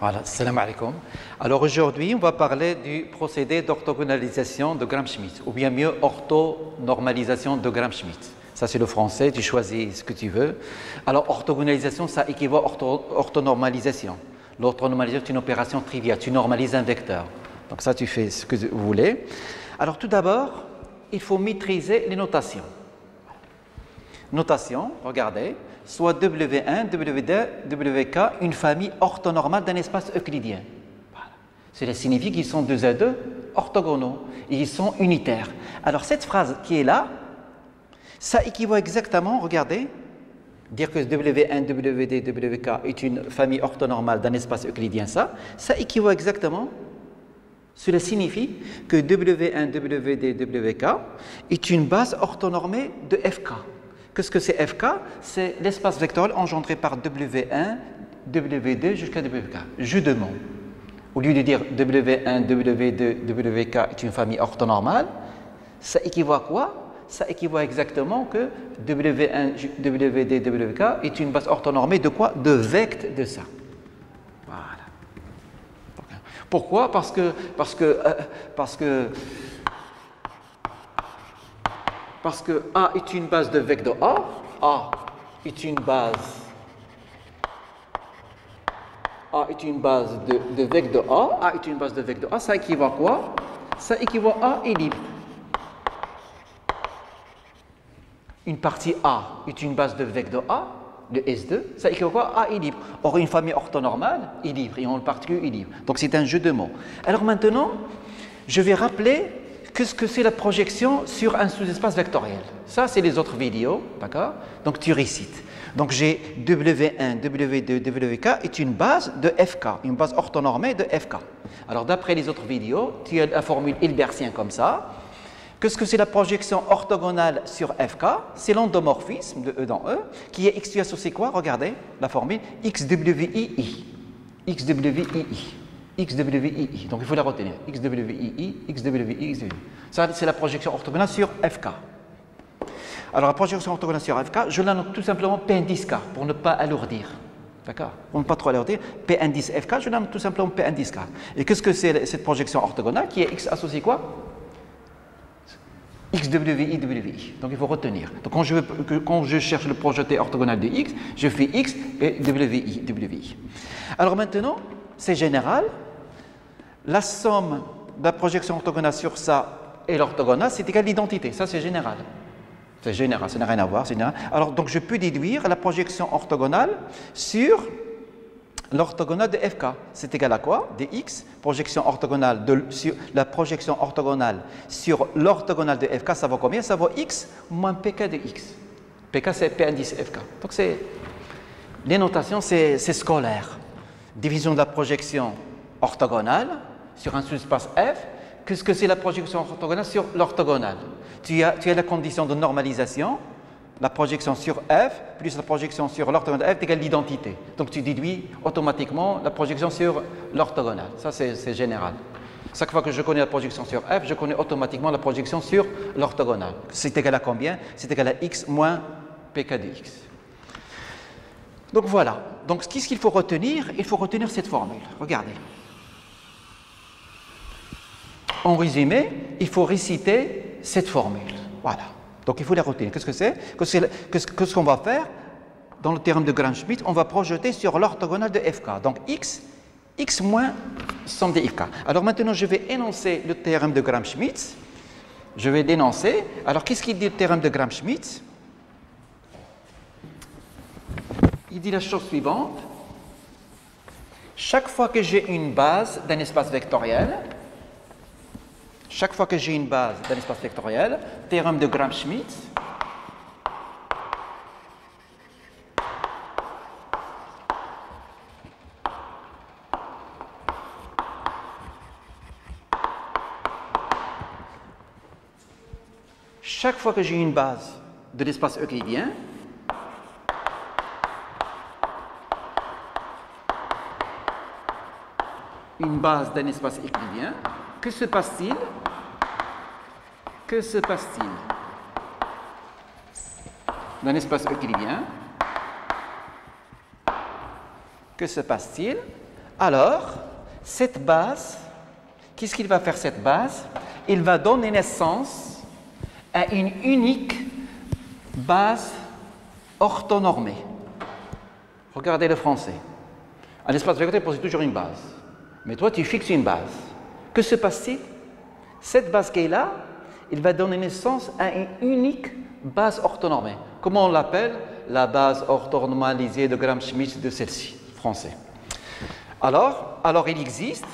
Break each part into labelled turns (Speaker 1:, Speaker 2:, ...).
Speaker 1: Voilà, salam alaikum. Alors aujourd'hui, on va parler du procédé d'orthogonalisation de Gram-Schmidt, ou bien mieux, orthonormalisation de Gram-Schmidt. Ça, c'est le français, tu choisis ce que tu veux. Alors, orthogonalisation, ça équivaut à orthonormalisation. L'orthonormalisation est une opération triviale, tu normalises un vecteur. Donc ça, tu fais ce que vous voulez. Alors tout d'abord, il faut maîtriser les notations. Notation, regardez, soit W1, W2, WK, une famille orthonormale d'un espace euclidien. Voilà. Cela signifie qu'ils sont deux à deux orthogonaux, et ils sont unitaires. Alors cette phrase qui est là, ça équivaut exactement, regardez, dire que W1, WD, WK est une famille orthonormale d'un espace euclidien, ça équivaut exactement. Cela signifie que W1, WD, WK est une base orthonormée de FK. Qu'est-ce que c'est FK? C'est l'espace vectoriel engendré par W1, W2 jusqu'à WK. Jeu de mots. Au lieu de dire W1, W2, WK est une famille orthonormale, ça équivaut à quoi? Ça équivaut exactement que W1, WD, WK est une base orthonormée de quoi? De vect de ça. Voilà. Pourquoi? Parce que A est une base de vec de A est une base de vec de A est une base de vec de A, ça équivaut à quoi? Ça équivaut à A est libre. Une partie A est une base de vec de A, le S2, ça équivaut à quoi? A est libre. Or, une famille orthonormale est libre, et en particulier est libre. Donc, c'est un jeu de mots. Alors maintenant, je vais rappeler qu'est-ce que c'est la projection sur un sous-espace vectoriel. Ça, c'est les autres vidéos, d'accord? Donc, tu récites. Donc, j'ai W1, W2, WK est une base de FK, une base orthonormée de FK. Alors, d'après les autres vidéos, tu as la formule Hilbertien comme ça. Qu'est-ce que c'est la projection orthogonale sur FK? C'est l'endomorphisme de E dans E, qui est XU associé quoi? Regardez la formule XWII. XWII. XWII. Donc il faut la retenir. XWII, XWI, XWI. Ça, c'est la projection orthogonale sur FK. Alors la projection orthogonale sur FK, je la note tout simplement P indice K pour ne pas alourdir. D'accord? Pour ne pas trop alourdir, P indice FK, je la note tout simplement P indice K. Et qu'est-ce que c'est cette projection orthogonale qui est X associé quoi? XWI, WI. Donc il faut retenir. Donc quand je cherche le projeté orthogonal de X, je fais X et WI, WI. Alors maintenant, c'est général. La somme de la projection orthogonale sur ça et l'orthogonale, c'est égal à l'identité. Ça, c'est général. C'est général, ça n'a rien à voir. Général. Alors, donc, je peux déduire la projection orthogonale sur l'orthogonale de FK. C'est égal à quoi? Dx, projection orthogonale sur la projection orthogonale sur l'orthogonale de FK, ça vaut combien? Ça vaut X moins PK de X. PK, c'est P indice FK. Donc, les notations, c'est scolaire. Division de la projection orthogonale sur un sous-espace F. Qu'est-ce que c'est la projection orthogonale sur l'orthogonale? Tu as la condition de normalisation, la projection sur F plus la projection sur l'orthogonale F égale l'identité. Donc tu déduis automatiquement la projection sur l'orthogonale. Ça, c'est général. Chaque fois que je connais la projection sur F, je connais automatiquement la projection sur l'orthogonale. C'est égal à combien? C'est égal à X moins PK de X. Donc voilà. Donc qu'est-ce qu'il faut retenir? Il faut retenir cette formule. Regardez. En résumé, il faut réciter cette formule. Voilà. Donc il faut la retenir. Qu'est-ce que c'est? Qu'est-ce qu'on va faire? Dans le théorème de Gram-Schmidt, on va projeter sur l'orthogonale de FK. Donc X moins somme des FK. Alors maintenant, je vais énoncer le théorème de Gram-Schmidt. Je vais l'énoncer. Alors qu'est-ce qu'il dit le théorème de Gram-Schmidt? Il dit la chose suivante. Chaque fois que j'ai une base d'un espace vectoriel, théorème de Gram-Schmidt, chaque fois que j'ai une base de l'espace euclidien, une base d'un espace euclidien, que se passe-t-il? Que se passe-t-il d'un espace euclidien? Que se passe-t-il? Alors, cette base, qu'est-ce qu'il va faire cette base? Il va donner naissance à une unique base orthonormée. Regardez le français. Un espace vectoriel possède toujours une base. Mais toi, tu fixes une base. Que se passe-t-il? Cette base qui est là, il va donner naissance à une unique base orthonormée. Comment on l'appelle? La base orthonormalisée de Gram-Schmidt de celle-ci, français. Alors, il existe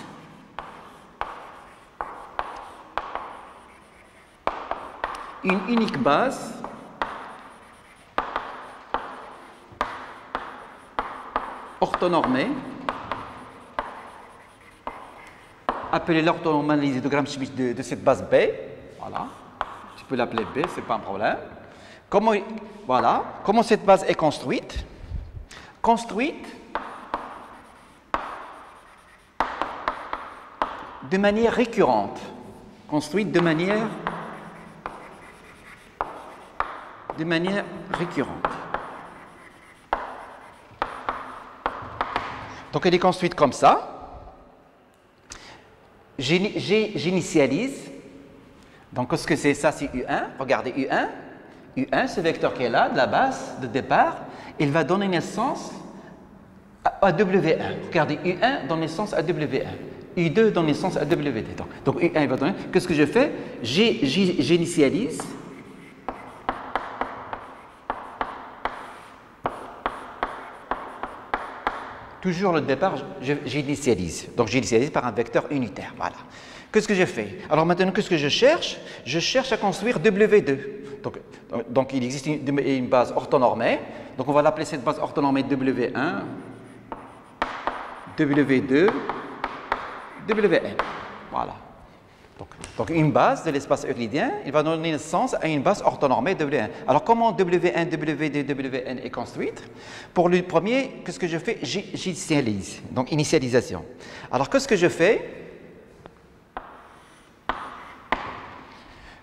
Speaker 1: une unique base orthonormée, appelée l'orthonormalisée de Gram-Schmidt de cette base B. Voilà, tu peux l'appeler B, ce n'est pas un problème. Comment cette base est construite? Construite de manière récurrente. Construite de manière récurrente. Donc elle est construite comme ça. J'initialise. Donc qu'est-ce que c'est ça? C'est U1. Regardez U1. U1, ce vecteur qui est là, de la base de départ, il va donner naissance à W1. Regardez, U1 donne naissance à W1. U2 donne naissance à W2. Donc U1 il va donner. Qu'est-ce que je fais? J'initialise. Toujours le départ, j'initialise. Donc j'initialise par un vecteur unitaire. Voilà. Qu'est-ce que je fais? Alors maintenant, qu'est-ce que je cherche? Je cherche à construire W2. Donc il existe une base orthonormée. Donc on va l'appeler cette base orthonormée W1, W2, Wn. Voilà. Donc une base de l'espace euclidien, il va donner naissance à une base orthonormée W1. Alors comment W1, W2, Wn est construite? Pour le premier, qu'est-ce que je fais? J'initialise. Donc initialisation. Alors qu'est-ce que je fais?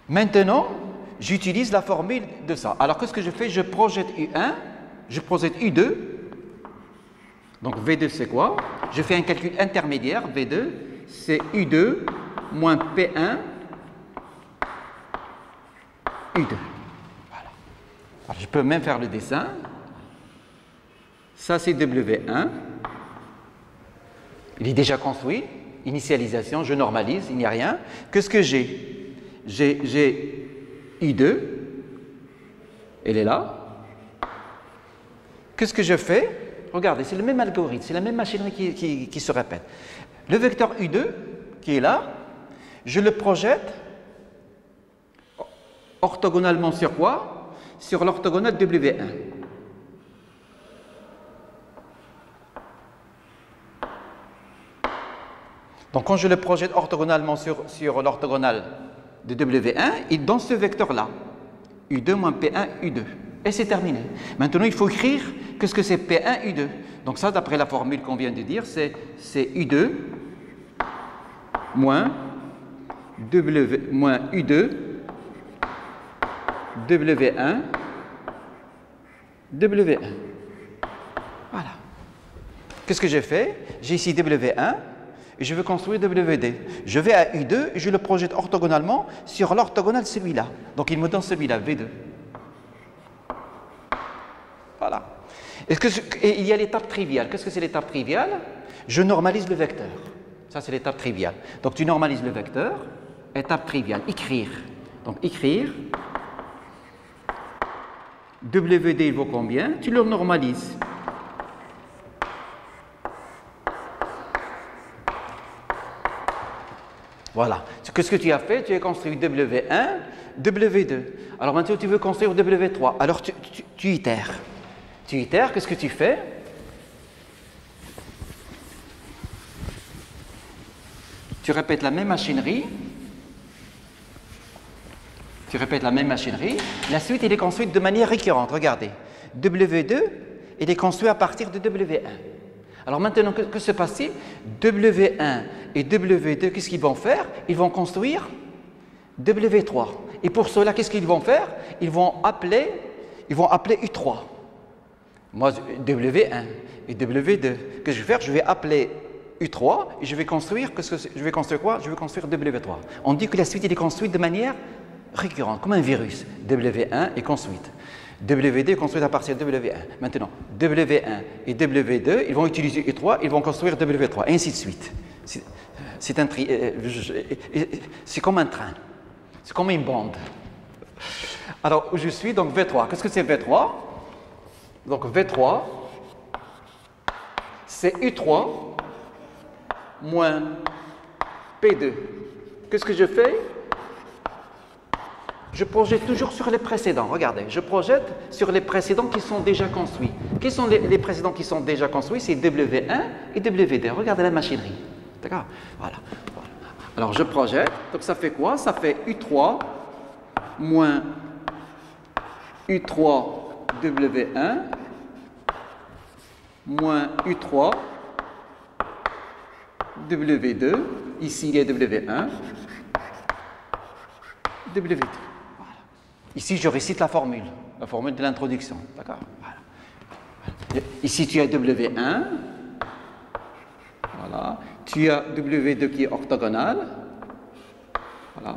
Speaker 1: Maintenant, j'utilise la formule de ça. Alors qu'est-ce que je fais? Je projette U1, je projette U2. Donc V2 c'est quoi? Je fais un calcul intermédiaire. V2 c'est U2 moins P1 U2. Voilà. Alors, je peux même faire le dessin. Ça c'est W1. Il est déjà construit. Initialisation, je normalise, il n'y a rien. Qu'est-ce que j'ai? J'ai U2. Elle est là. Qu'est-ce que je fais? Regardez, c'est le même algorithme, c'est la même machinerie qui se répète. Le vecteur U2 qui est là, je le projette orthogonalement sur quoi? Sur l'orthogonale W1. Donc quand je le projette orthogonalement sur l'orthogonale de W1, il donne ce vecteur-là. U2 moins P1, U2. Et c'est terminé. Maintenant, il faut écrire qu'est-ce que c'est P1, U2. Donc ça, d'après la formule qu'on vient de dire, c'est U2 moins U2 W1 W1. Voilà. Qu'est-ce que j'ai fait? J'ai ici W1 et je veux construire WD. Je vais à U2 et je le projette orthogonalement sur l'orthogonale celui-là. Donc il me donne celui-là, V2. Voilà. Et il y a l'étape triviale. Qu'est-ce que c'est l'étape triviale? Je normalise le vecteur. Ça, c'est l'étape triviale. Donc, tu normalises le vecteur. Étape triviale, écrire. Donc, écrire. WD, il vaut combien? Tu le normalises. Voilà. Qu'est-ce que tu as fait? Tu as construit W1, W2. Alors, maintenant, tu veux construire W3. Alors, tu itères. Tu itères, qu'est-ce que tu fais? Tu répètes la même machinerie. Tu répètes la même machinerie. La suite, elle est construite de manière récurrente. Regardez. W2, il est construit à partir de W1. Alors maintenant, que se passe-t-il? W1 et W2, qu'est-ce qu'ils vont faire? Ils vont construire W3. Et pour cela, qu'est-ce qu'ils vont faire? Ils vont appeler U3. Moi, W1 et W2, qu'est-ce que je vais faire? Je vais appeler U3 et je vais construire, je vais construire quoi? Je vais construire W3. On dit que la suite est construite de manière récurrente, comme un virus. W1 est construite. W2 est construite à partir de W1. Maintenant, W1 et W2, ils vont utiliser U3, ils vont construire W3, et ainsi de suite. C'est comme un train, c'est comme une bande. Alors, où je suis, donc V3. Qu'est-ce que c'est V3? Donc V3, c'est U3 moins P2. Qu'est-ce que je fais? Je projette toujours sur les précédents. Regardez, je projette sur les précédents qui sont déjà construits. Quels sont les précédents qui sont déjà construits? C'est W1 et W2. Regardez la machinerie. D'accord? Voilà. Alors, je projette. Donc, ça fait quoi? Ça fait U3 moins U3 W1 moins U3 W2. Ici, il y a W1, W2. Voilà. Ici, je récite la formule de l'introduction. D'accord? Voilà. Ici, tu as W1. Voilà. Tu as W2 qui est orthogonal. Voilà.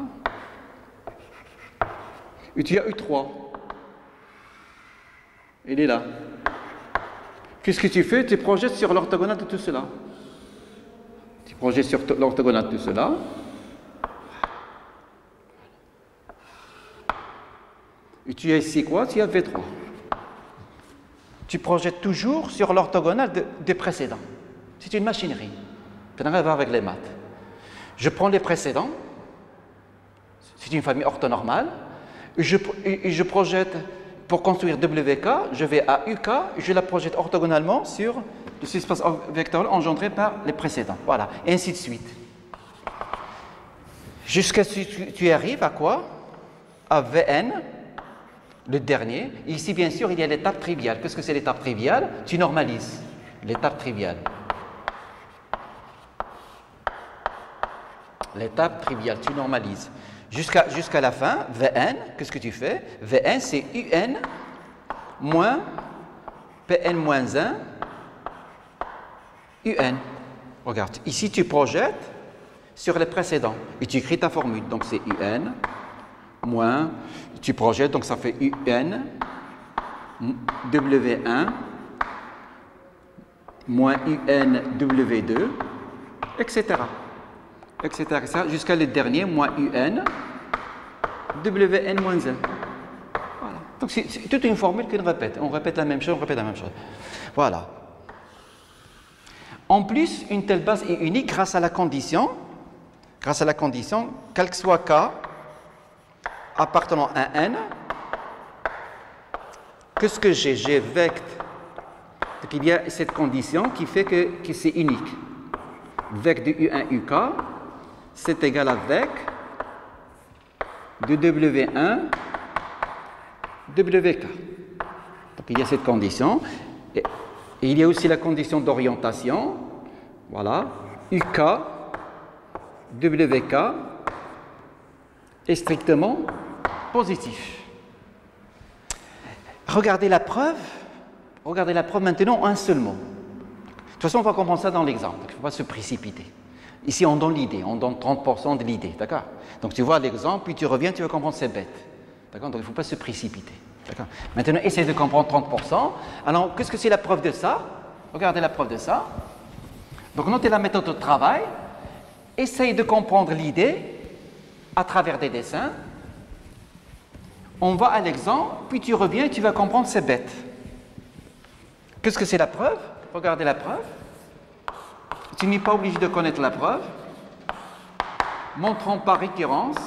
Speaker 1: Et tu as U3. Il est là. Qu'est-ce que tu fais? Tu projettes sur l'orthogonale de tout cela. Tu projettes sur l'orthogonale de tout cela. Et tu as ici quoi? Tu as V3. Tu projettes toujours sur l'orthogonale des précédents. C'est une machinerie. Ça n'a rien à voir avec les maths. Je prends les précédents. C'est une famille orthonormale. Et je projette, pour construire WK, je vais à UK et je la projette orthogonalement sur le espace vectoriel engendré par les précédents. Voilà, et ainsi de suite. Jusqu'à ce que tu arrives à quoi? À Vn, le dernier. Et ici, bien sûr, il y a l'étape triviale. Qu'est-ce que c'est l'étape triviale? Tu normalises l'étape triviale. L'étape triviale, tu normalises. Jusqu'à la fin, Vn, qu'est-ce que tu fais? Vn, c'est Un moins Pn moins 1 Un. Regarde, ici tu projettes sur les précédents et tu écris ta formule. Donc c'est Un moins, tu projettes, donc ça fait Un W1 moins Un W2, etc. etc. jusqu'à le dernier, moins UN, WN moins 1. Voilà. Donc c'est toute une formule qu'on répète. On répète la même chose, on répète la même chose. Voilà. En plus, une telle base est unique grâce à la condition, quel que soit K appartenant à N, qu'est-ce que j'ai? J'ai vect. Donc il y a cette condition qui fait que c'est unique. Vect de U1 UK, c'est égal à vec de W1 WK. Donc il y a cette condition. Et il y a aussi la condition d'orientation. Voilà. UK WK est strictement positif. Regardez la preuve maintenant en un seul mot. De toute façon, on va comprendre ça dans l'exemple. Il ne faut pas se précipiter. Ici, on donne l'idée, on donne 30% de l'idée, d'accord? Donc, tu vois l'exemple, puis tu reviens, tu vas comprendre, c'est bête. D'accord? Donc, il ne faut pas se précipiter. D'accord? Maintenant, essaye de comprendre 30%. Alors, qu'est-ce que c'est la preuve de ça? Regardez la preuve de ça. Donc, notez la méthode de travail. Essaye de comprendre l'idée à travers des dessins. On va à l'exemple, puis tu reviens et tu vas comprendre, c'est bête. Qu'est-ce que c'est la preuve? Regardez la preuve. Tu n'es pas obligé de connaître la preuve. Montrons par récurrence,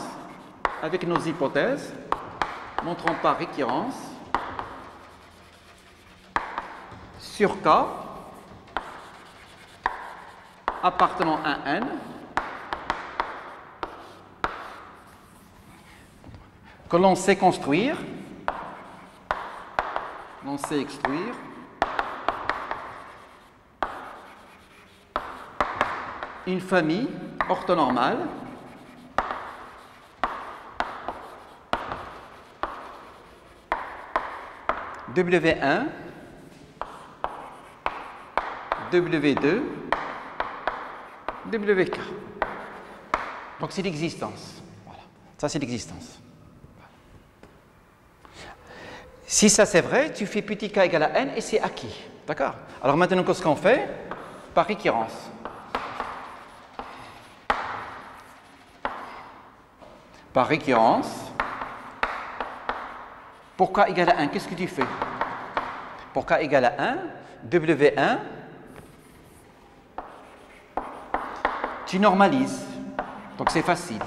Speaker 1: avec nos hypothèses, montrons par récurrence sur K appartenant à N que l'on sait construire, l'on sait extruire une famille orthonormale W1, W2, WK. Donc c'est l'existence. Voilà. Ça c'est l'existence. Si ça c'est vrai, tu fais petit k égale à n et c'est acquis. D'accord? Alors maintenant, qu'est-ce qu'on fait? Par récurrence. Par récurrence. Pour k égale à 1, qu'est-ce que tu fais? Pour k égale à 1, W1, tu normalises. Donc c'est facile.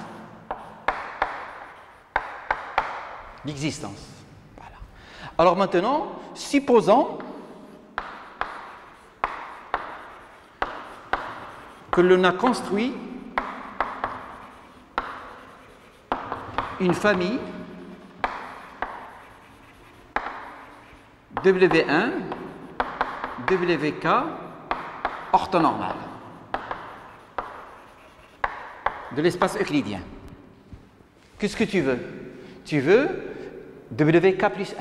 Speaker 1: L'existence. Voilà. Alors maintenant, supposons que l'on a construit une famille W1, WK orthonormale de l'espace euclidien. Qu'est-ce que tu veux? Tu veux WK plus 1.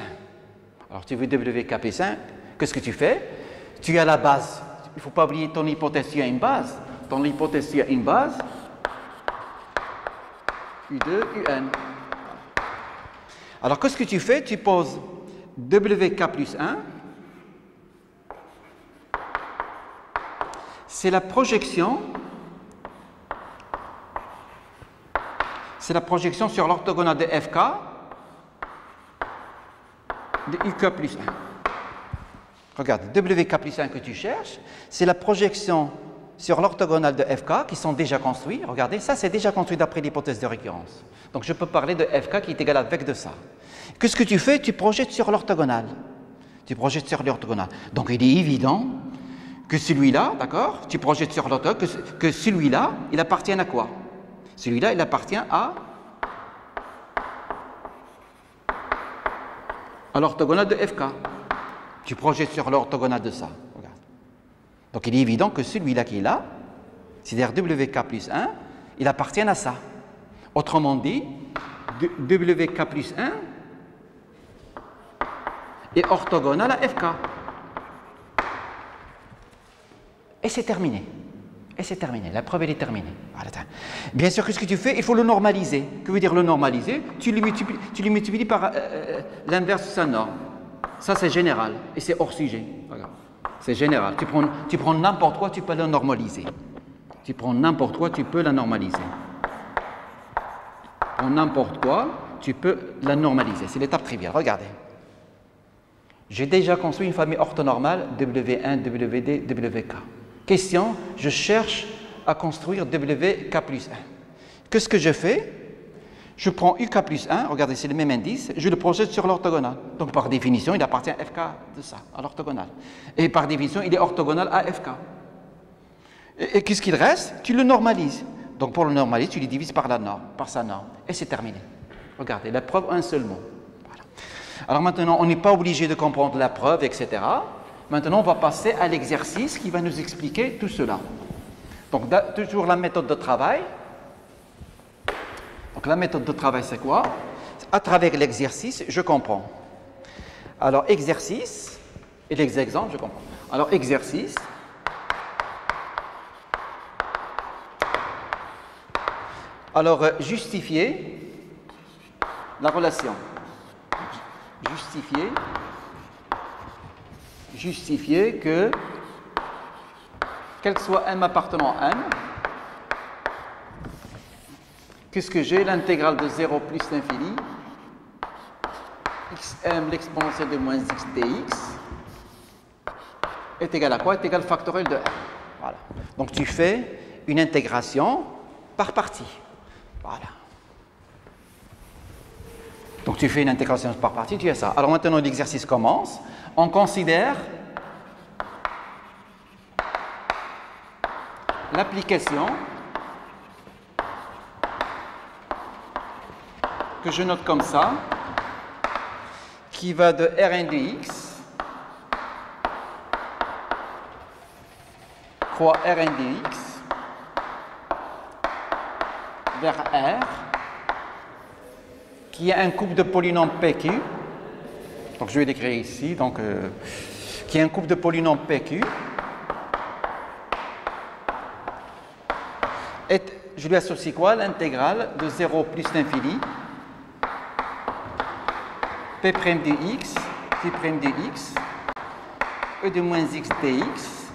Speaker 1: Alors tu veux WK plus 1, qu'est-ce que tu fais? Tu as la base. Il ne faut pas oublier ton hypothèse, tu as une base. Ton hypothèse, tu as une base. U2, UN. Alors qu'est-ce que tu fais? Tu poses WK plus 1. C'est la projection. C'est la projection sur l'orthogonale de FK de UK plus 1. Regarde, WK plus 1 que tu cherches, c'est la projection sur l'orthogonale de FK qui sont déjà construits. Regardez, ça c'est déjà construit d'après l'hypothèse de récurrence. Donc je peux parler de FK qui est égal avec de ça. Qu'est-ce que tu fais? Tu projettes sur l'orthogonale. Tu projettes sur l'orthogonale. Donc il est évident que celui-là, d'accord, tu projettes sur l'orthogonale, que celui-là, il appartient à quoi? Celui-là, il appartient à l'orthogonale de FK. Tu projettes sur l'orthogonale de ça. Regarde. Donc il est évident que celui-là qui est là, c'est-à-dire WK plus 1, il appartient à ça. Autrement dit, WK plus 1 est orthogonal à FK. Et c'est terminé. Et c'est terminé. La preuve, elle est terminée. Voilà. Bien sûr, qu'est-ce que tu fais? Il faut le normaliser. Que veut dire le normaliser? Tu le multiplies par l'inverse de sa norme. Ça, c'est général. Et c'est hors sujet. C'est général. Tu prends n'importe quoi, tu peux la normaliser. Tu prends n'importe quoi, tu peux la normaliser. Tu prends n'importe quoi, tu peux la normaliser. C'est l'étape triviale. Regardez. J'ai déjà construit une famille orthonormale W1, WD, WK. Question, je cherche à construire WK plus 1. Qu'est-ce que je fais? Je prends UK plus 1, regardez, c'est le même indice, je le projette sur l'orthogonale. Donc par définition, il appartient à FK de ça, à l'orthogonale. Et par définition, il est orthogonal à FK. Et qu'est-ce qu'il reste? Tu le normalises. Donc pour le normaliser, tu le divises par la norme, par sa norme. Et c'est terminé. Regardez, la preuve, un seul mot. Voilà. Alors maintenant, on n'est pas obligé de comprendre la preuve, etc. Maintenant, on va passer à l'exercice qui va nous expliquer tout cela. Donc, toujours la méthode de travail. Donc, la méthode de travail, c'est quoi? À travers l'exercice, je comprends. Alors, exercice, et les exemples, je comprends. Alors, exercice. Alors, justifier la relation. Justifier que, quel que soit m appartenant à n, qu'est-ce que j'ai? L'intégrale de 0 plus l'infini, xm l'exponentielle de moins x dx, est égal à quoi? Est égal factoriel de n. Voilà. Donc tu fais une intégration par partie. Voilà. Donc tu fais une intégration par partie, tu as ça. Alors maintenant l'exercice commence. On considère l'application que je note comme ça, qui va de Rn de x croix Rn de x vers R, qui est un couple de polynômes PQ. Donc je vais l'écrire ici, donc, qui est un couple de polynômes PQ je lui associe quoi? L'intégrale de 0 plus l'infini P' de x, P' de x, E de moins x dx,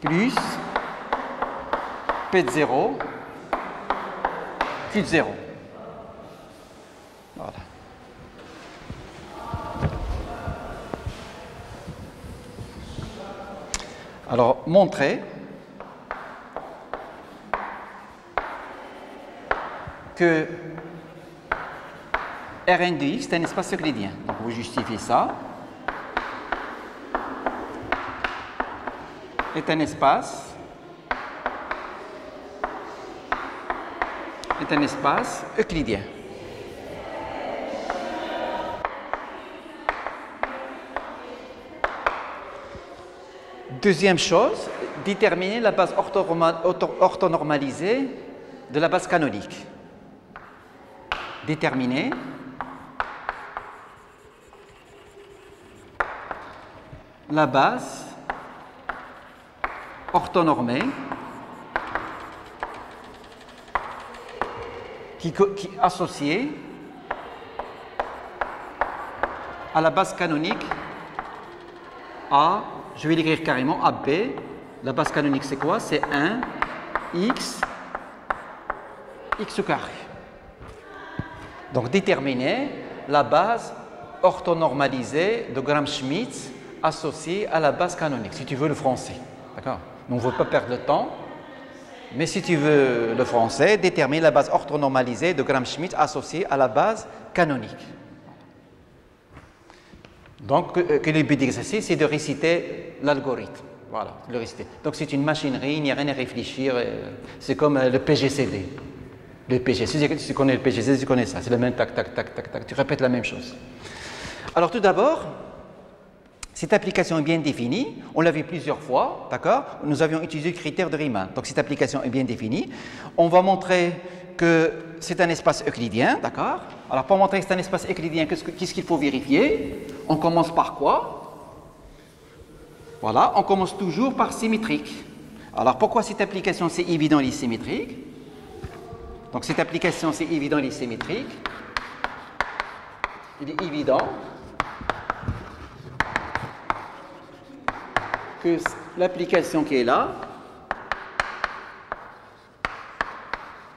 Speaker 1: plus P de 0, Q de 0. Voilà. Alors, montrer que Rn de x est un espace euclidien. Donc, vous justifiez ça. Est un espace euclidien. Deuxième chose, déterminer la base orthonormalisée de la base canonique. Déterminer la base orthonormée qui est associée à la base canonique A, je vais l'écrire carrément, AB. La base canonique c'est quoi? C'est 1 x au carré. Donc déterminer la base orthonormalisée de Gram-Schmidt associée à la base canonique, si tu veux le français. D'accord? On ne veut pas perdre de temps, mais si tu veux le français, détermine la base orthonormalisée de Gram-Schmidt associée à la base canonique. Donc, que le but d'exercice, c'est de réciter l'algorithme. Voilà, le réciter. Donc, c'est une machinerie, il n'y a rien à réfléchir. C'est comme le PGCD. Le PGCD, si tu connais le PGCD, tu connais ça. C'est le même tac, tac, tac, tac, tac. Tu répètes la même chose. Alors, tout d'abord, cette application est bien définie. On l'a vu plusieurs fois, d'accord? Nous avions utilisé le critère de Riemann. Donc, cette application est bien définie. On va montrer que c'est un espace euclidien, d'accord? Alors, pour montrer que c'est un espace euclidien, qu'est-ce qu'il faut vérifier? On commence par quoi? Voilà, on commence toujours par symétrique. Alors, pourquoi cette application, c'est évident, elle est symétrique? Donc, cette application, c'est évident, elle est symétrique. Il est évident que l'application qui est là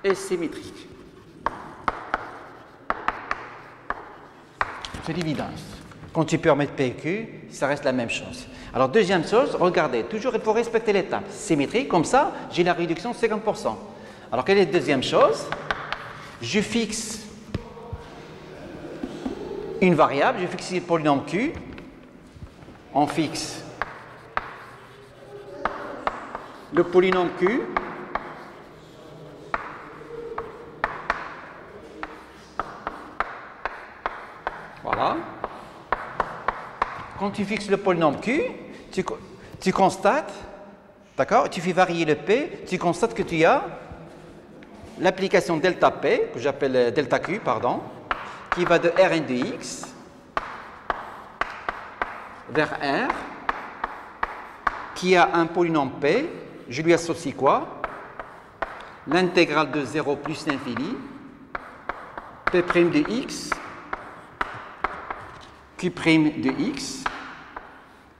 Speaker 1: est symétrique. C'est l'évidence. Quand tu peux remettre PQ, ça reste la même chose. Alors, deuxième chose, regardez, toujours il faut respecter l'étape. Symétrique, comme ça, j'ai la réduction de 50%. Alors, quelle est la deuxième chose? Je fixe une variable, je fixe le polynôme Q, on fixe le polynôme Q voilà. Quand tu fixes le polynôme Q, tu constates, d'accord, tu fais varier le P, tu constates que tu as l'application delta P, que j'appelle delta Q, pardon, qui va de Rn de x vers R, qui a un polynôme P, je lui associe quoi? L'intégrale de 0 plus l'infini, P' de x, Q' de x,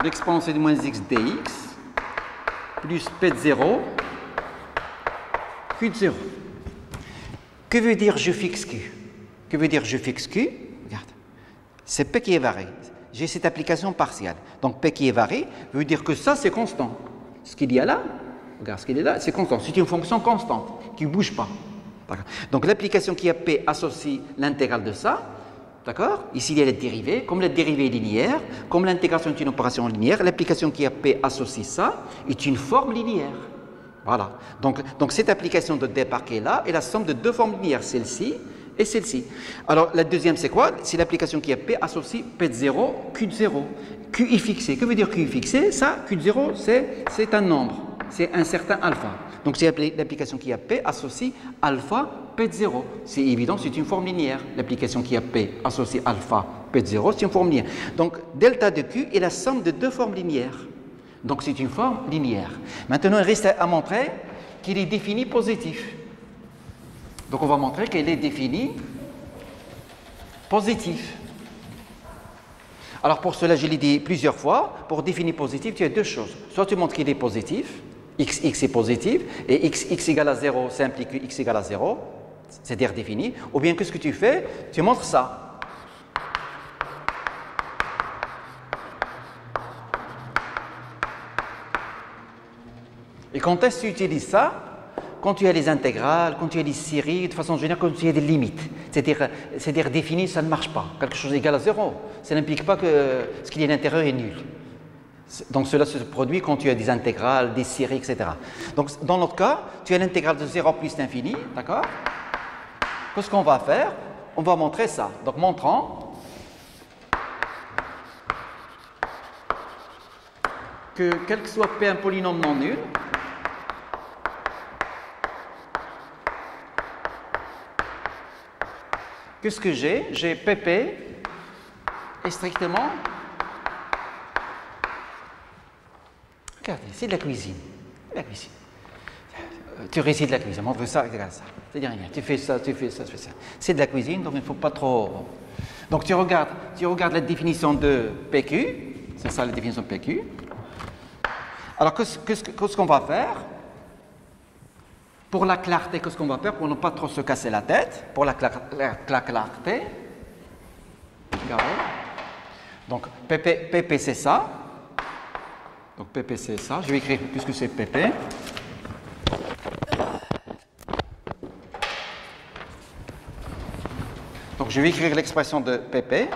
Speaker 1: l'exponentielle de moins x dx, plus P de 0, Q de 0. Que veut dire je fixe Q? Que veut dire je fixe Q? Regarde, c'est P qui est varié. J'ai cette application partielle. Donc P qui est varié veut dire que ça c'est constant. Ce qu'il y a là, regarde ce qu'il y a là, c'est constant. C'est une fonction constante qui ne bouge pas. Donc l'application qui a P associe l'intégrale de ça. D'accord? Ici, il y a la dérivée. Comme la dérivée est linéaire, comme l'intégration est une opération linéaire, l'application qui a P associe ça est une forme linéaire. Voilà. Donc cette application de départ qui est là est la somme de deux formes linéaires, celle-ci et celle-ci. Alors, la deuxième, c'est quoi? C'est l'application qui a P associe P de 0, Q de 0. Q est fixé. Que veut dire Q est fixé? Ça, Q de 0, c'est un nombre. C'est un certain alpha. Donc, c'est l'application qui a P associe alpha P de 0. C'est évident, c'est une forme linéaire. L'application qui a P associe alpha P de 0, c'est une forme linéaire. Donc, delta de Q est la somme de deux formes linéaires. Donc, c'est une forme linéaire. Maintenant, il reste à montrer qu'il est défini positif. Donc on va montrer qu'il est défini positif. Alors pour cela, je l'ai dit plusieurs fois, pour définir positif, tu as deux choses. Soit tu montres qu'il est positif, x est positif, et x égale à 0, ça implique que x égale à 0, c'est-à-dire défini, ou bien qu'est-ce que tu fais? Tu montres ça. Et quand est-ce que tu utilises ça? Quand tu as les intégrales, quand tu as les séries, de façon générale, quand tu as des limites. C'est-à-dire défini, ça ne marche pas. Quelque chose égal à 0, ça n'implique pas que ce qu'il y a à l'intérieur est nul. Donc cela se produit quand tu as des intégrales, des séries, etc. Donc dans notre cas, tu as l'intégrale de 0 plus l'infini, d'accord? Qu'est-ce qu'on va faire? On va montrer ça. Donc montrant que quel que soit P un polynôme non nul, qu'est-ce que j'ai? J'ai PP est strictement... Regardez, c'est de la cuisine. La cuisine. Tu récites de la cuisine, montre ça, regarde ça. C'est-à-dire rien. Tu fais ça, tu fais ça, tu fais ça. C'est de la cuisine, donc il ne faut pas trop... Donc tu regardes la définition de PQ. C'est ça la définition de PQ. Alors qu'est-ce qu'on va faire? Pour la clarté, qu'est-ce qu'on va faire pour ne pas trop se casser la tête? Pour la clarté, regardez. Donc, PP c'est ça. Donc, PP c'est ça. Je vais écrire puisque c'est PP. Donc, je vais écrire l'expression de PP.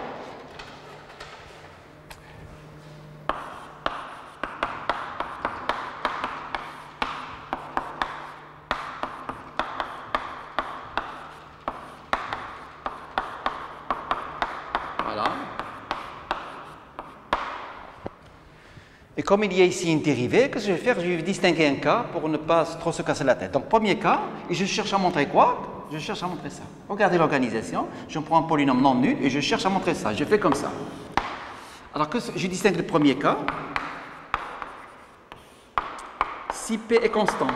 Speaker 1: Et comme il y a ici une dérivée, qu'est-ce que je vais faire? Je vais distinguer un cas pour ne pas trop se casser la tête. Donc, premier cas, et je cherche à montrer quoi? Je cherche à montrer ça. Regardez l'organisation. Je prends un polynôme non nul et je cherche à montrer ça. Je fais comme ça. Alors, je distingue le premier cas. Si P est constant,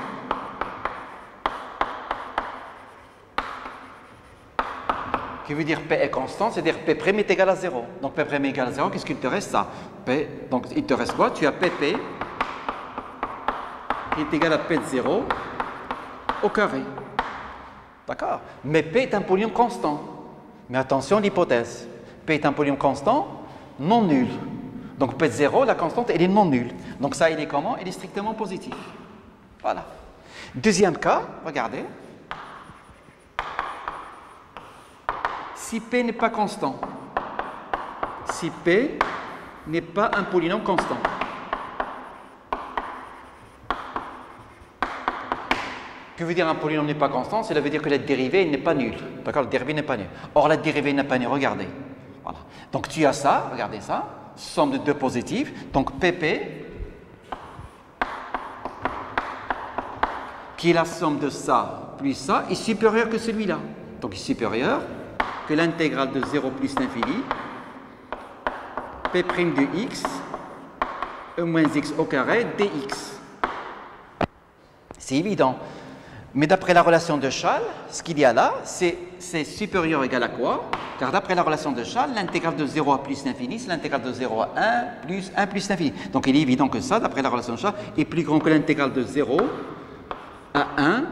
Speaker 1: qui veut dire P est constant, c'est-à-dire P' est égal à 0. Donc P' est égal à 0, qu'est-ce qu'il te reste? Ça. P, donc il te reste quoi? Tu as PP qui est égal à P de 0 au carré. D'accord? Mais P est un polynôme constant. Mais attention, l'hypothèse. P est un polynôme constant non nul. Donc P de 0, la constante, elle est non nulle. Donc ça, il est comment? Il est strictement positif. Voilà. Deuxième cas, regardez. Si P n'est pas constant, si P n'est pas un polynôme constant, que veut dire un polynôme n'est pas constant? Cela veut dire que la dérivée n'est pas nulle. D'accord? La dérivée n'est pas nulle. Or, la dérivée n'est pas nulle. Regardez. Voilà. Donc, tu as ça, regardez ça, somme de deux positifs. Donc, PP, qui est la somme de ça plus ça, est supérieur que celui-là. Donc, il est supérieur que l'intégrale de 0 plus l'infini, P' de x, e moins x au carré, dx. C'est évident. Mais d'après la relation de Schall, ce qu'il y a là, c'est supérieur ou égal à quoi? Car d'après la relation de Schall, l'intégrale de 0 à plus l'infini, c'est l'intégrale de 0 à 1 plus l'infini. Donc il est évident que ça, d'après la relation de Schall, est plus grand que l'intégrale de 0 à 1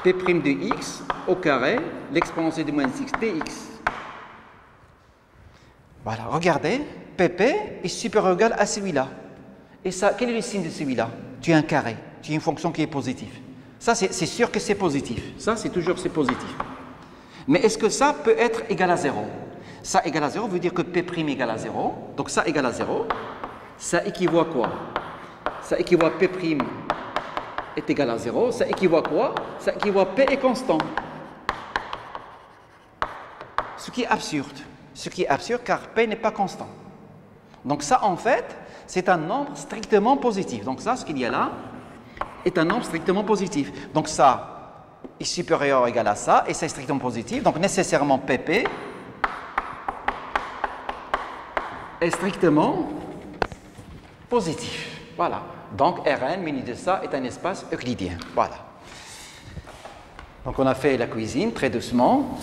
Speaker 1: P' de x au carré, l'exponentielle de moins x dx. Voilà, regardez, PP est supérieur ou égal à celui-là. Et ça, quel est le signe de celui-là? Tu as un carré, tu as une fonction qui est positive. Ça, c'est sûr que c'est positif. Ça, c'est toujours c'est positif. Mais est-ce que ça peut être égal à 0? Ça égal à 0 veut dire que P' égale à 0. Donc ça égale à 0. Ça équivaut à quoi? Ça équivaut à P' est égal à 0, ça équivaut à quoi? Ça équivaut à P est constant. Ce qui est absurde. Ce qui est absurde car P n'est pas constant. Donc ça, en fait, c'est un nombre strictement positif. Donc ça, ce qu'il y a là, est un nombre strictement positif. Donc ça est supérieur ou égal à ça, et c'est strictement positif. Donc nécessairement PP est strictement positif. Voilà. Donc Rn muni de ça est un espace euclidien. Voilà. Donc on a fait la cuisine très doucement.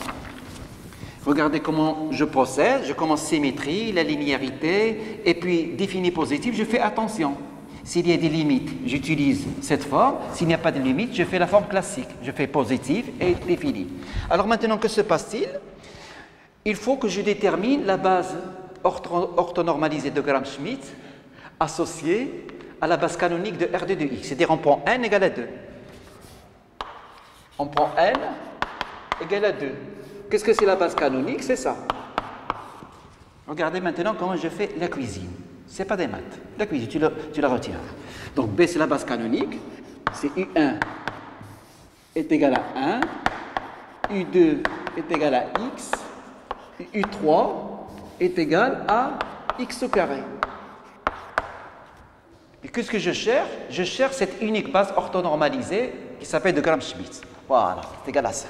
Speaker 1: Regardez comment je procède. Je commence symétrie, la linéarité, et puis défini positif, je fais attention. S'il y a des limites, j'utilise cette forme. S'il n'y a pas de limite, je fais la forme classique. Je fais positif et défini. Alors maintenant, que se passe-t-il? Il faut que je détermine la base orthonormalisée de Gram-Schmidt associée à la base canonique de R2 de X. C'est-à-dire on prend n égale à 2. On prend n égale à 2. Qu'est-ce que c'est la base canonique? C'est ça. Regardez maintenant comment je fais la cuisine. Ce n'est pas des maths. La cuisine, tu la retiens. Donc B, c'est la base canonique. C'est U1 est égal à 1. U2 est égal à X. U3 est égal à X au carré. Et qu'est-ce que je cherche? Je cherche cette unique base orthonormalisée qui s'appelle de Gram-Schmidt. Voilà, c'est égal à ça.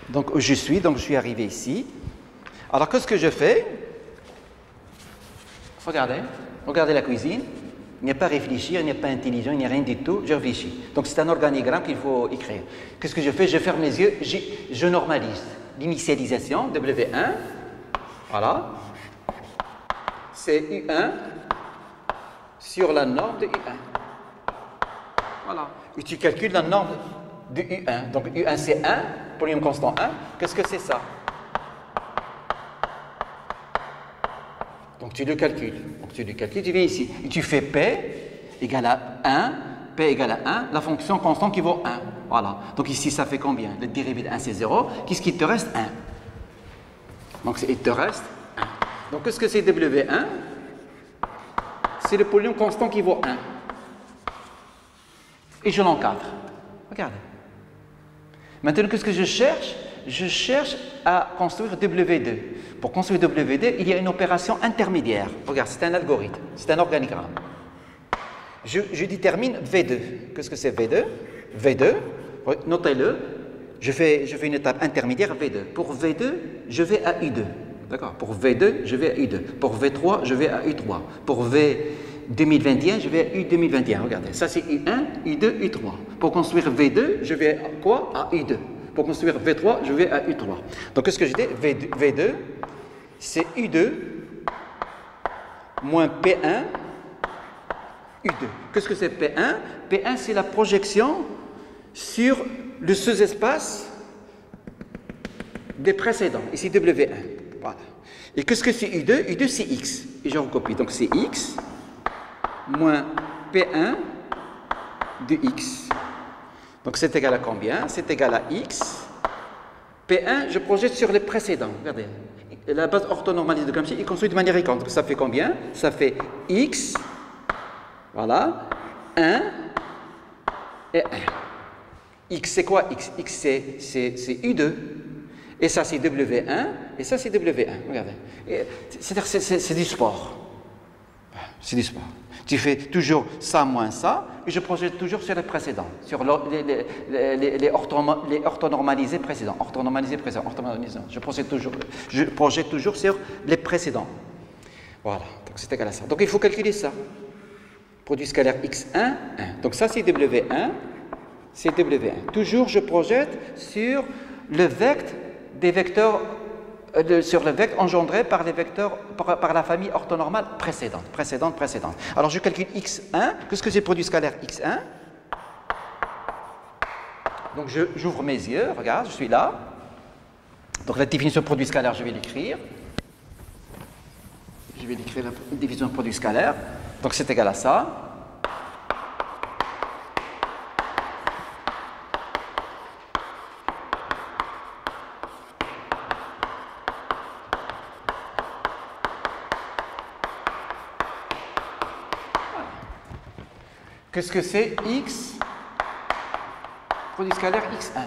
Speaker 1: Donc je suis arrivé ici. Alors qu'est-ce que je fais? Regardez la cuisine. Il n'y a pas à réfléchir, il n'y a pas intelligent, il n'y a rien du tout. Je réfléchis. Donc c'est un organigramme qu'il faut écrire. Qu'est-ce que je fais? Je ferme les yeux, je normalise. L'initialisation, W1, voilà. C'est U1 sur la norme de U1. Voilà. Et tu calcules la norme de U1. Donc U1 c'est 1, polynôme constant 1. Qu'est-ce que c'est ça? Donc tu le calcules. Tu viens ici. Et tu fais P égale à 1, P égale à 1, la fonction constante qui vaut 1. Voilà. Donc ici ça fait combien? Le dérivé de 1 c'est 0. Qu'est-ce qu'il te reste? 1. Donc il te reste 1. Donc qu'est-ce que c'est W1? C'est le polynôme constant qui vaut 1. Et je l'encadre. Regardez. Maintenant, qu'est-ce que je cherche? Je cherche à construire W2. Pour construire W2, il y a une opération intermédiaire. Regarde, c'est un algorithme, c'est un organigramme. Je détermine V2. Qu'est-ce que c'est V2? V2, notez-le, je fais une étape intermédiaire V2. Pour V2, je vais à U2. D'accord? Pour V2, je vais à U2. Pour V3, je vais à U3. Pour V 2021, je vais à U 2021. Regardez, ça c'est U1, U2, U3. Pour construire V2, je vais à quoi? À U2. Pour construire V3, je vais à U3. Donc, qu'est-ce que je dis? V2, c'est U2 moins P1, U2. Qu'est-ce que c'est P1? P1, c'est la projection sur le sous-espace des précédents. Ici, W1. Voilà. Et qu'est-ce que c'est U2? U2, c'est X. Et je recopie. Donc, c'est X moins P1 de X. Donc c'est égal à combien? C'est égal à X. P1, je projette sur les précédents. Regardez. La base orthonormalisée de Gramsci est construite de manière récurrente. Donc ça fait combien? Ça fait X, voilà, 1 et 1. X c'est quoi? X c'est U2. Et ça c'est W1 et ça c'est W1. Regardez. C'est-à-dire c'est du sport. C'est du sport. Tu fais toujours ça moins ça, et je projette toujours sur les précédents, sur les orthonormalisés précédents. Je projette toujours sur les précédents. Voilà, donc c'est égal à ça. Donc il faut calculer ça. Produit scalaire x1, 1. Donc ça c'est W1, c'est W1. Toujours je projette sur le vecteur des vecteurs sur le vecteur engendré par les vecteurs par la famille orthonormale précédente. Alors je calcule x1. Qu'est-ce que c'est produit scalaire x1? Donc j'ouvre mes yeux, regarde, je suis là. Donc la définition de produit scalaire, je vais l'écrire. Je vais l'écrire la définition de produit scalaire. Donc c'est égal à ça. Qu'est-ce que c'est x produit scalaire x1?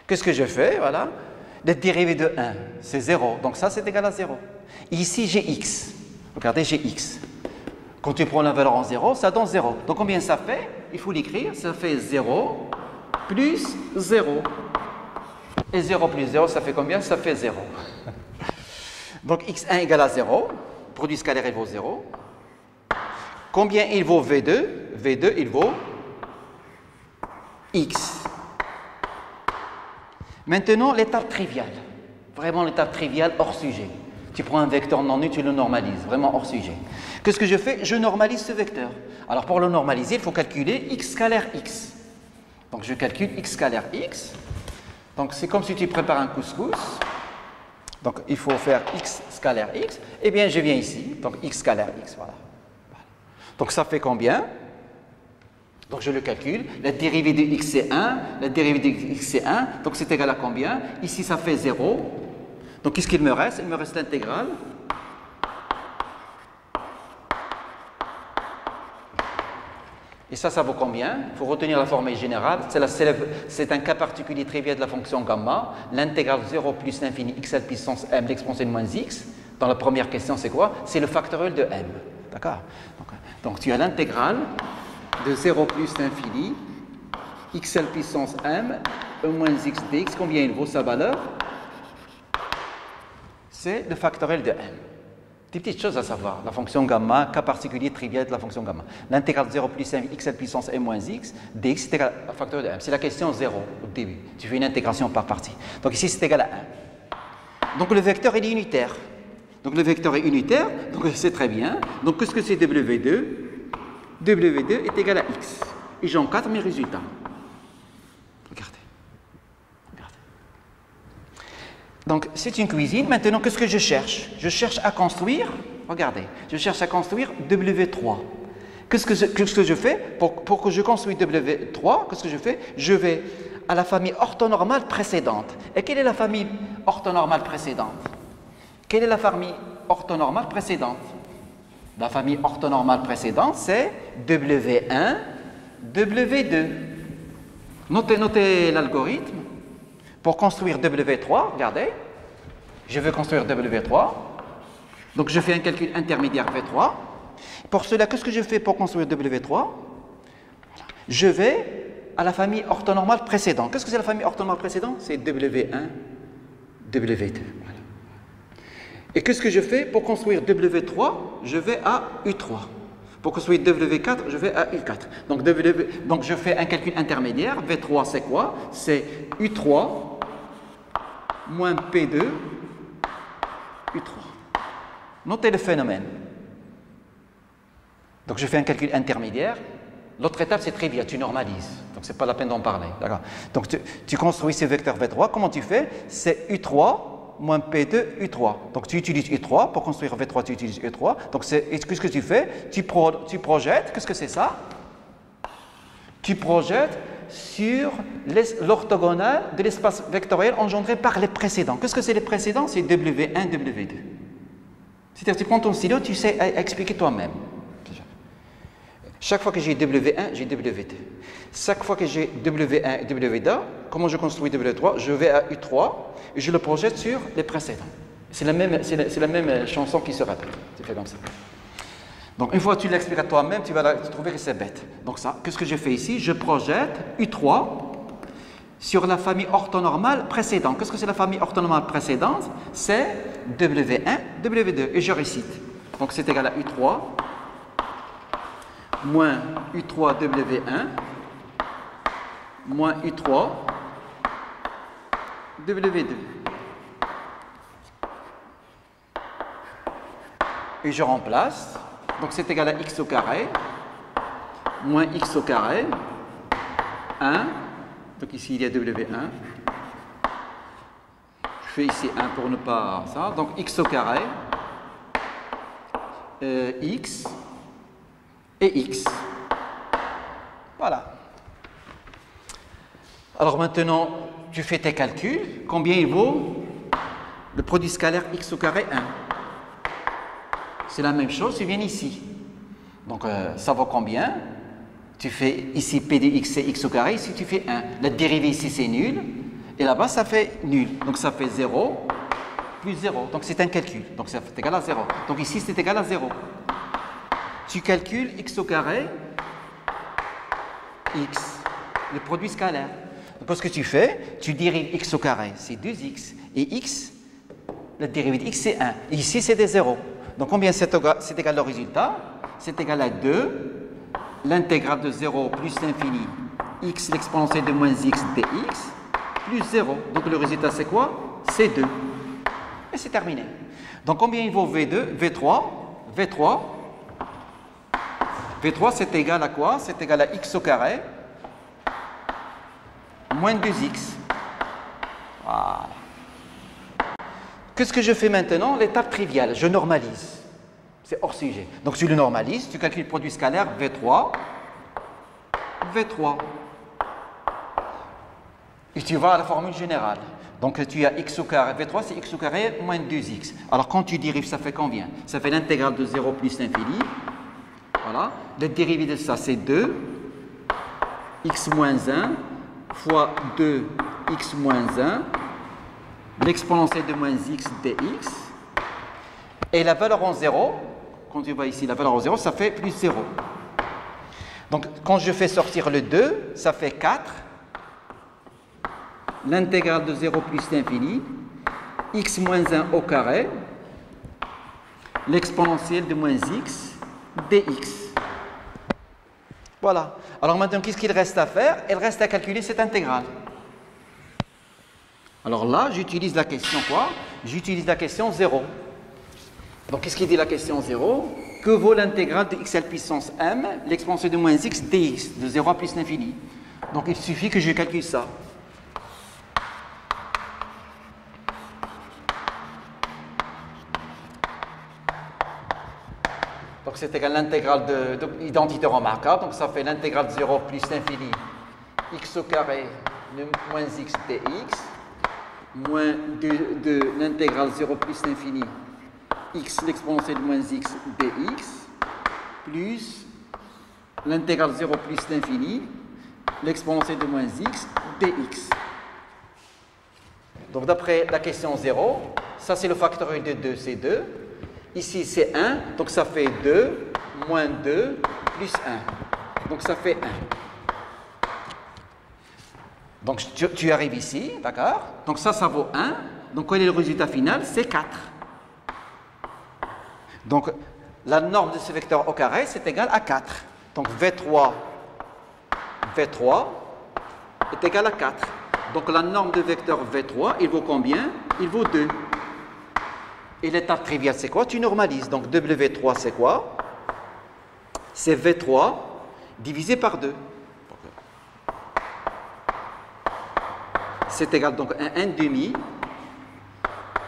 Speaker 1: Qu'est-ce que je fais? Voilà. Le dérivé de 1, c'est 0. Donc ça, c'est égal à 0. Ici, j'ai x. Regardez, j'ai x. Quand tu prends la valeur en 0, ça donne 0. Donc combien ça fait? Il faut l'écrire. Ça fait 0 plus 0. Et 0 plus 0, ça fait combien? Ça fait 0. Donc x1 égale à 0. Produit scalaire vaut 0. Combien il vaut V2? V2, il vaut X. Maintenant, l'étape triviale. Vraiment l'étape triviale hors sujet. Tu prends un vecteur non nul, tu le normalises, vraiment hors sujet. Qu'est-ce que je fais? Je normalise ce vecteur. Alors pour le normaliser, il faut calculer x scalaire x. Donc je calcule x scalaire x. Donc c'est comme si tu prépares un couscous. Donc il faut faire x scalaire x. Eh bien je viens ici, donc x scalaire x, voilà. Donc ça fait combien? Donc je le calcule, la dérivée de x c'est 1, la dérivée de x c'est 1, donc c'est égal à combien? Ici ça fait 0. Donc qu'est-ce qu'il me reste? Il me reste l'intégrale. Et ça vaut combien? Il faut retenir la formule générale. C'est un cas particulier trivial de la fonction gamma. L'intégrale 0 plus l'infini x à la puissance m l'exponentielle moins x. Dans la première question, c'est quoi? C'est le factoriel de m. D'accord? Donc tu as l'intégrale de 0 plus l'infini x à la puissance m moins x dx. Combien il vaut sa valeur? C'est le factoriel de m. Des petites choses à savoir. La fonction gamma, cas particulier trivial de la fonction gamma. L'intégrale 0 plus 1 x à la puissance m moins x, dx c'est égal au facteur de m. C'est la question 0 au début. Tu fais une intégration par partie. Donc ici c'est égal à 1. Donc le vecteur il est unitaire. Donc le vecteur est unitaire, donc c'est très bien. Donc qu'est-ce que c'est W2? W2 est égal à x. Et j'encadre mes résultats. Regardez. Donc, c'est une cuisine. Maintenant, qu'est-ce que je cherche? Je cherche à construire, regardez, je cherche à construire W3. Qu'est-ce que je fais? Pour que je construise W3, qu'est-ce que je fais? Je vais à la famille orthonormale précédente. Et quelle est la famille orthonormale précédente? Quelle est la famille orthonormale précédente? La famille orthonormale précédente, c'est W1, W2. Notez l'algorithme. Pour construire W3, regardez, je veux construire W3, donc je fais un calcul intermédiaire V3. Pour cela, qu'est-ce que je fais pour construire W3? Je vais à la famille orthonormale précédente. Qu'est-ce que c'est la famille orthonormale précédente? C'est W1, W2. Voilà. Et qu'est-ce que je fais pour construire W3? Je vais à U3. Pour construire W4, je vais à U4. Donc je fais un calcul intermédiaire. V3, c'est quoi? C'est U3 moins P2, U3. Notez le phénomène. Donc je fais un calcul intermédiaire. L'autre étape, c'est trivial, tu normalises. Donc ce n'est pas la peine d'en parler. Donc tu construis ce vecteur V3. Comment tu fais? C'est U3 moins P2, U3. Donc tu utilises U3. Pour construire V3, tu utilises U3. Donc qu'est-ce que tu fais? Tu projettes. Qu'est-ce que c'est ça? Tu projettes sur l'orthogonale de l'espace vectoriel engendré par les précédents. Qu'est-ce que c'est les précédents? C'est W1, W2. C'est-à-dire tu prends ton stylo, tu sais expliquer toi-même. Chaque fois que j'ai W1, j'ai W2. Chaque fois que j'ai W1 et W2, comment je construis W3? Je vais à U3 et je le projette sur les précédents. C'est la même chanson qui se répète. Tu fais comme ça. Donc une fois que tu l'expliques à toi-même, tu vas trouver que c'est bête. Donc ça, qu'est-ce que je fais ici? Je projette U3 sur la famille orthonormale précédente. Qu'est-ce que c'est la famille orthonormale précédente? C'est W1, W2. Et je récite. Donc c'est égal à U3 moins U3 W1 moins U3 W2. Et je remplace. Donc c'est égal à x au carré moins x au carré 1. Donc ici il y a W1. Je fais ici 1 pour ne pas ça. Donc x au carré x et x. Voilà. Alors maintenant, tu fais tes calculs. Combien il vaut le produit scalaire x au carré 1? C'est la même chose, tu viens ici. Donc ça vaut combien? Tu fais ici p de x c'est x au carré, ici tu fais 1. La dérivée ici c'est nul, et là-bas ça fait nul. Donc ça fait 0 plus 0. Donc c'est un calcul. Donc ça fait égal à 0. Donc ici c'est égal à 0. Tu calcules x au carré, x, le produit scalaire. Donc ce que tu fais, tu dérives x au carré, c'est 2x. Et x, la dérivée de x c'est 1. Et ici c'est des 0. Donc combien c'est égal au résultat? c'est égal à 2, l'intégrale de 0 plus l'infini, x l'exponentielle de moins x dx, plus 0. Donc le résultat c'est quoi? C'est 2. Et c'est terminé. Donc combien il vaut V2? V3 c'est égal à quoi? C'est égal à x au carré moins 2x. Voilà. Qu'est-ce que je fais maintenant? L'étape triviale, je normalise. C'est hors sujet. Donc tu le normalises, tu calcules le produit scalaire V3. Et tu vas à la formule générale. Donc tu as x au carré, V3 c'est x au carré moins 2x. Alors quand tu dérives, ça fait combien? Ça fait l'intégrale de 0 plus l'infini. Voilà. Le dérivé de ça c'est 2, x moins 1 fois 2, x moins 1, l'exponentielle de moins x dx. Et la valeur en 0, quand tu vois ici la valeur en 0, ça fait plus 0. Donc quand je fais sortir le 2, ça fait 4. L'intégrale de 0 plus l'infini, x moins 1 au carré, l'exponentielle de moins x dx. Voilà. Alors maintenant, qu'est-ce qu'il reste à faire? Il reste à calculer cette intégrale. Alors là, j'utilise la question quoi? J'utilise la question 0. Donc, qu'est-ce qu'il dit la question 0? Que vaut l'intégrale de xl puissance m, l'exponentielle de moins x dx, de 0 à plus l'infini? Donc, il suffit que je calcule ça. Donc, c'est égal à l'intégrale d'identité remarquable. Donc, ça fait l'intégrale de 0 plus l'infini, x au carré de moins x dx, moins de l'intégrale 0 plus l'infini, x l'exponentielle de moins x dx, plus l'intégrale 0 plus l'infini, l'exponentielle de moins x dx. Donc, d'après la question 0, ça c'est le factoriel de 2, c'est 2. Ici, c'est 1, donc ça fait 2, moins 2, plus 1. Donc, ça fait 1. Donc, tu arrives ici, d'accord? Donc, ça vaut 1. Donc, quel est le résultat final? C'est 4. Donc, la norme de ce vecteur au carré, c'est égal à 4. Donc, V3 est égal à 4. Donc, la norme de vecteur V3, il vaut combien? Il vaut 2. Et l'étape triviale, c'est quoi? Tu normalises. Donc, W3, c'est quoi? C'est V3 divisé par 2. C'est égal donc à 1 demi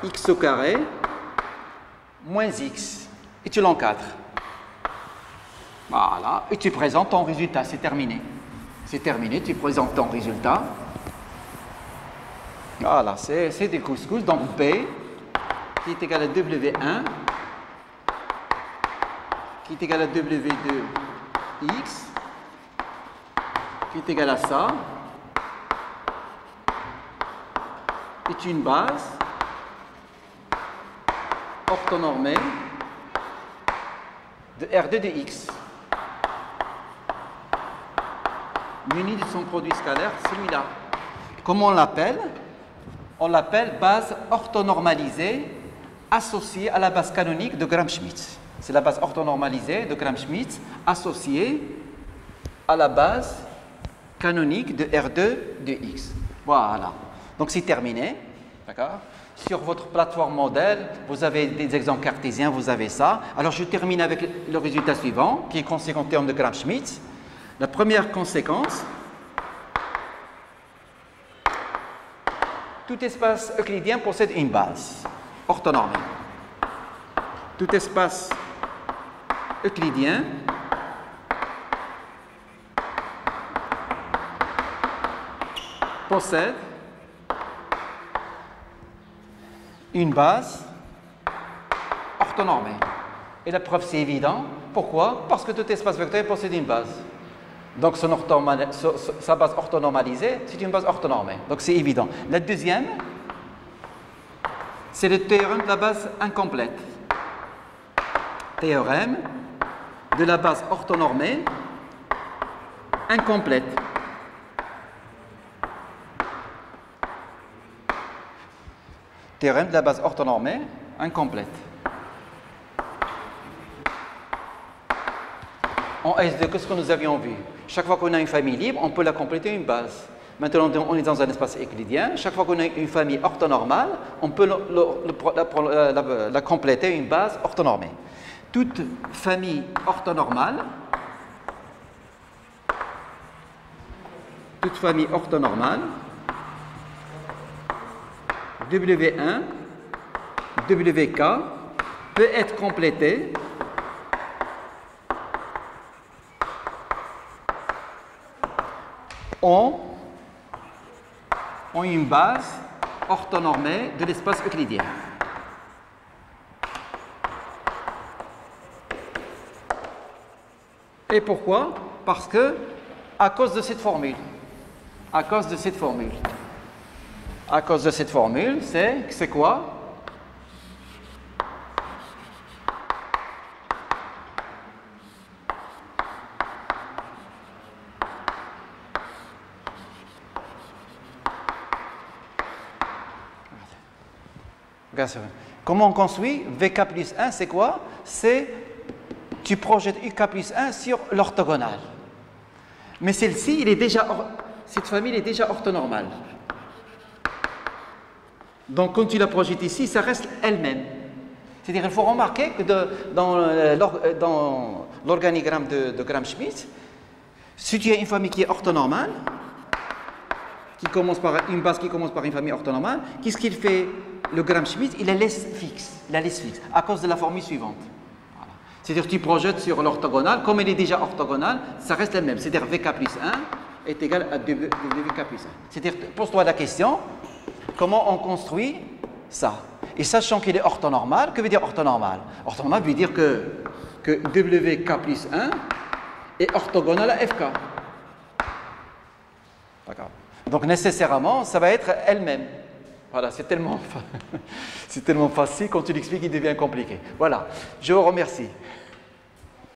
Speaker 1: x au carré moins x. Et tu l'encadres. Voilà. Et tu présentes ton résultat. C'est terminé. C'est terminé. Tu présentes ton résultat. Voilà. C'est des couscous. Donc, B qui est égal à W1 qui est égal à W2x qui est égal à ça est une base orthonormée de R2 de x munie de son produit scalaire, celui-là. Comment on l'appelle? On l'appelle base orthonormalisée associée à la base canonique de Gram-Schmidt. C'est la base orthonormalisée de Gram-Schmidt associée à la base canonique de R2 de x. Voilà. Donc c'est terminé. D'accord? Sur votre plateforme modèle, vous avez des exemples cartésiens, vous avez ça. Alors je termine avec le résultat suivant, qui est conséquent en termes de Gram-Schmidt. La première conséquence, tout espace euclidien possède une base orthonormée. Tout espace euclidien possède une base orthonormée. Et la preuve, c'est évident. Pourquoi? Parce que tout espace vectoriel possède une base. Donc, sa base orthonormalisée, c'est une base orthonormée. Donc, c'est évident. La deuxième, c'est le théorème de la base incomplète. Théorème de la base orthonormée incomplète. Théorème de la base orthonormée incomplète. En S2, qu'est-ce que nous avions vu? Chaque fois qu'on a une famille libre, on peut la compléter une base. Maintenant, on est dans un espace euclidien. Chaque fois qu'on a une famille orthonormale, on peut la compléter une base orthonormée. Toute famille orthonormale, W1, WK peut être complétée en une base orthonormée de l'espace euclidien. Et pourquoi? Parce que, à cause de cette formule. À cause de cette formule, c'est quoi? Comment on construit VK plus 1, c'est quoi? C'est tu projettes UK plus 1 sur l'orthogonale. Mais celle-ci, cette famille est déjà orthonormale. Donc, quand tu la projettes ici, ça reste elle-même. C'est-à-dire qu'il faut remarquer que dans l'organigramme de Gram-Schmidt, si tu as une famille qui est orthonormale, une base qui commence par une famille orthonormale, qu'est-ce qu'il fait? Le Gram-Schmidt, il la laisse fixe, à cause de la formule suivante. Voilà. C'est-à-dire que tu projettes sur l'orthogonale, comme elle est déjà orthogonale, ça reste la même. C'est-à-dire VK plus 1 est égal à WK plus 1. C'est-à-dire, pose-toi la question, comment on construit ça? Et sachant qu'il est orthonormal, que veut dire orthonormal? Orthonormal veut dire que WK plus 1 est orthogonal à FK. D'accord. Donc nécessairement, ça va être elle-même. Voilà, c'est tellement facile, quand tu l'expliques, il devient compliqué. Voilà, je vous remercie.